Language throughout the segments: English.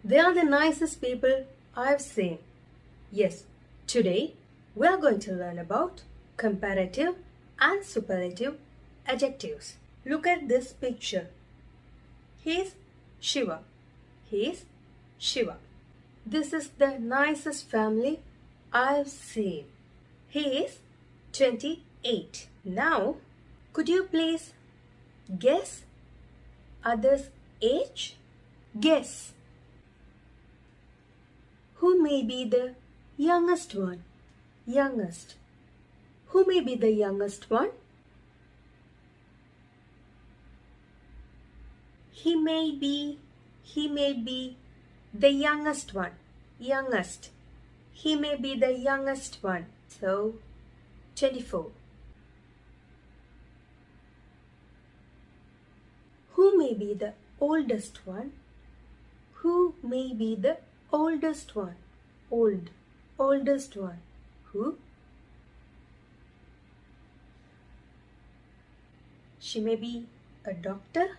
They are the nicest people I've seen. Yes, today we are going to learn about comparative and superlative adjectives. Look at this picture. He's Shiva. He's Shiva. This is the nicest family I've seen. He is 28. Now, could you please guess others' age? Guess. Who may be the youngest one? Youngest. Who may be the youngest one? He may be the youngest one. Youngest. He may be the youngest one. So, 24. Who may be the oldest one? Who may be the oldest one? Oldest one. Who? She may be a doctor.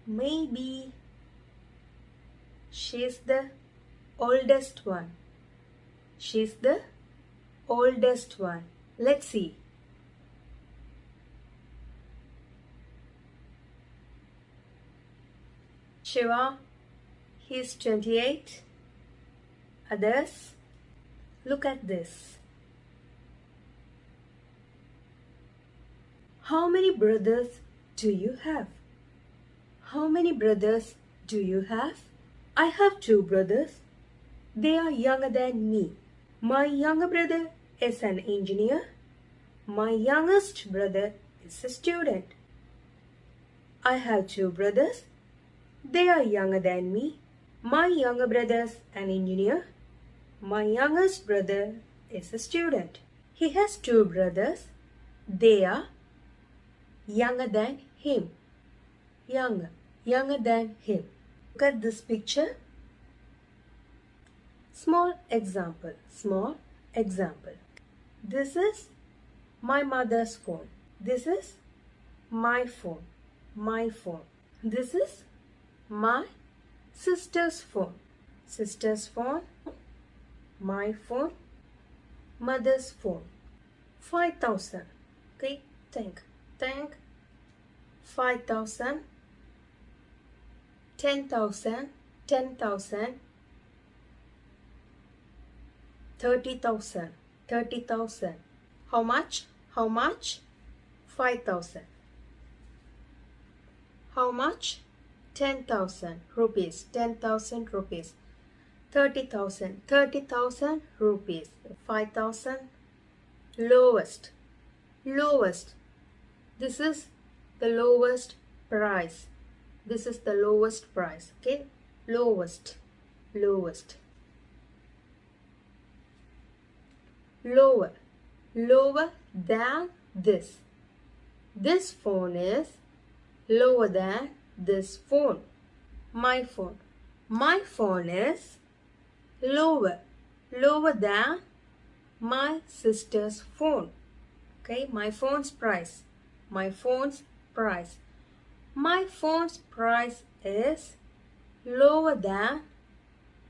Maybe she's the oldest one. She's the oldest one. Let's see. Shiva, he's 28. Others, look at this. How many brothers do you have? How many brothers do you have? I have 2 brothers. They are younger than me. My younger brother is an engineer. My youngest brother is a student. I have 2 brothers. They are younger than me. My younger brother is an engineer. My youngest brother is a student. He has 2 brothers. They are younger than him. Younger than him. Look at this picture. Small example. This is my mother's phone. This is my phone. This is my sister's phone. My phone. Mother's phone. 5,000. Okay, think. 5,000. 10,000. 30,000. How much? 5,000. How much? 10,000 rupees. 10,000 rupees. 30,000 rupees. 5,000. Lowest. This is the lowest price. Okay, lowest. Lower than this. This phone is lower than this phone. My phone is lower than my sister's phone. Okay, my phone's price is lower than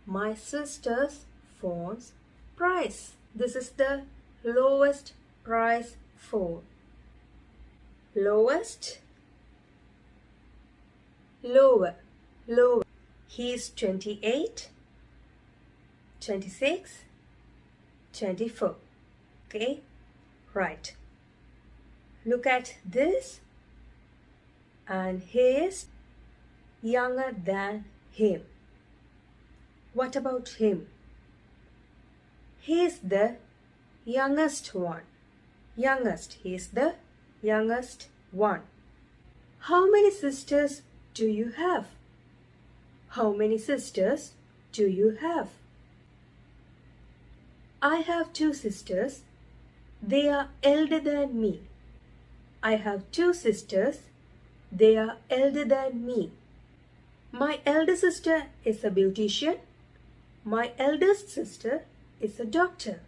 my sister's phone's price. This is the lowest price phone. Lowest. Lower. He is 28, 26, 24. Okay, right. Look at this. And he is younger than him. What about him? He is the youngest one. He is the youngest one. How many sisters do you have? I have 2 sisters. They are elder than me. They are elder than me. My elder sister is a beautician. My eldest sister is a doctor.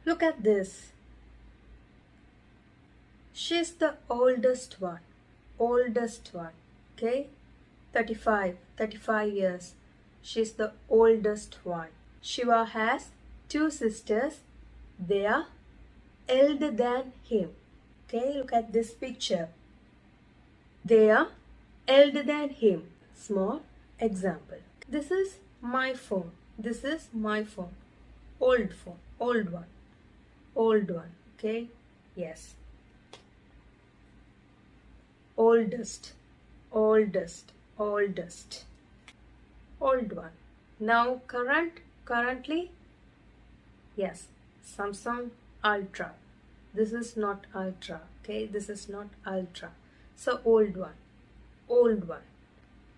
Look at this. She's the oldest one. Okay? 35 years. She's the oldest one. Shiva has 2 sisters. They are elder than him. Okay, look at this picture. They are elder than him. Small example. This is my phone. This is my phone. Old phone. Old one. Old one. Okay. Yes. Oldest. Oldest. Oldest. Old one. Now currently. Yes. Samsung Ultra. This is not Ultra. Okay. This is not Ultra. So old one. Old one.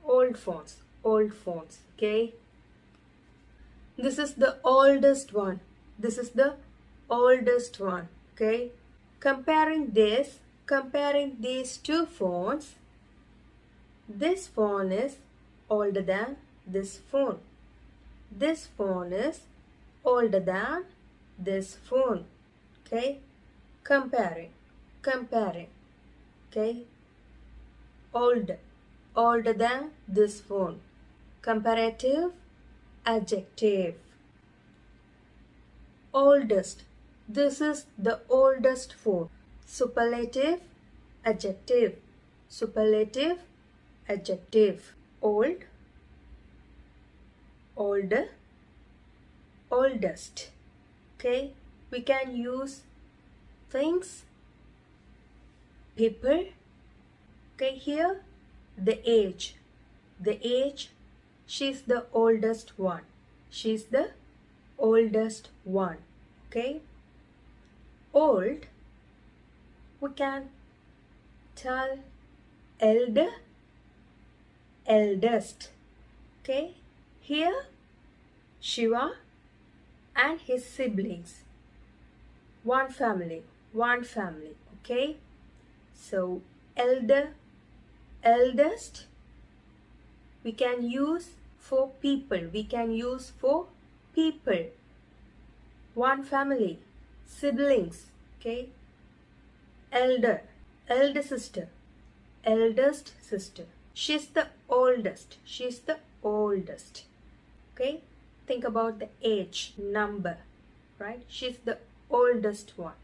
Old phones. Old phones. Okay. This is the oldest one. This is the oldest one. Okay. Comparing these 2 phones, this phone is older than this phone. This phone is older than this phone. Okay. Comparing. Okay. Older than this phone. Comparative adjective. Oldest. This is the oldest phone. Superlative adjective. Superlative adjective. Old, older, oldest. Okay, we can use things, people. Okay, here the age. She's the oldest one. She's the oldest one. Okay. Old, we can tell elder, eldest. Okay. Here Shiva and his siblings. One family. Okay. So elder, eldest, we can use for people. One family. Siblings. Okay. Elder sister, eldest sister. She's the oldest. Okay. Think about the age, number, right? She's the oldest one.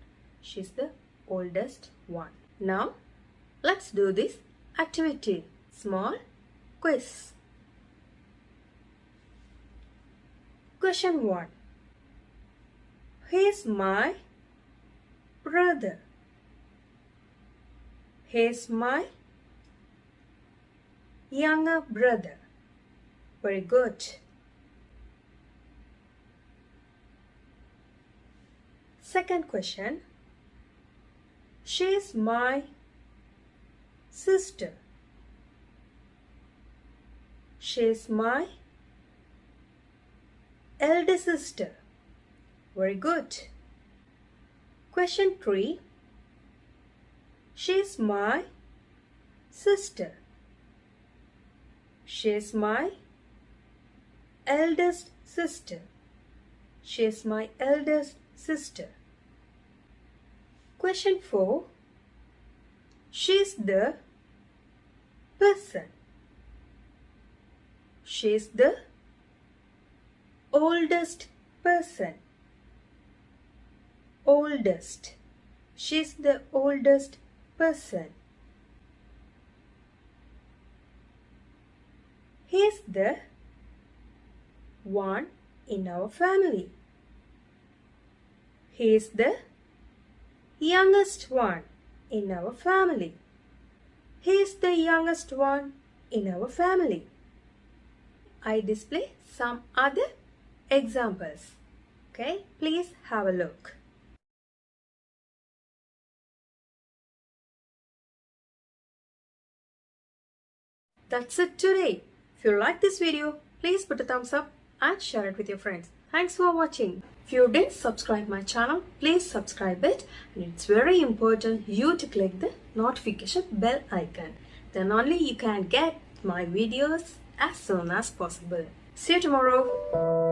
Now let's do this activity. Small quiz. Question 1. He's my brother. He's my younger brother. Very good. Second question. She's my sister. She's my elder sister. Very good. Question 3. She's my sister. She's my eldest sister. Question 4. She's the person. She's the oldest person. She's the oldest person. He's the one in our family. He's the youngest one in our family. He's the youngest one in our family. I display some other examples. Okay, please have a look. That's it today. If you like this video, please put a thumbs up and share it with your friends. Thanks for watching. If you didn't subscribe my channel, please subscribe it. And it's very important you to click the notification bell icon. Then only you can get my videos as soon as possible. See you tomorrow.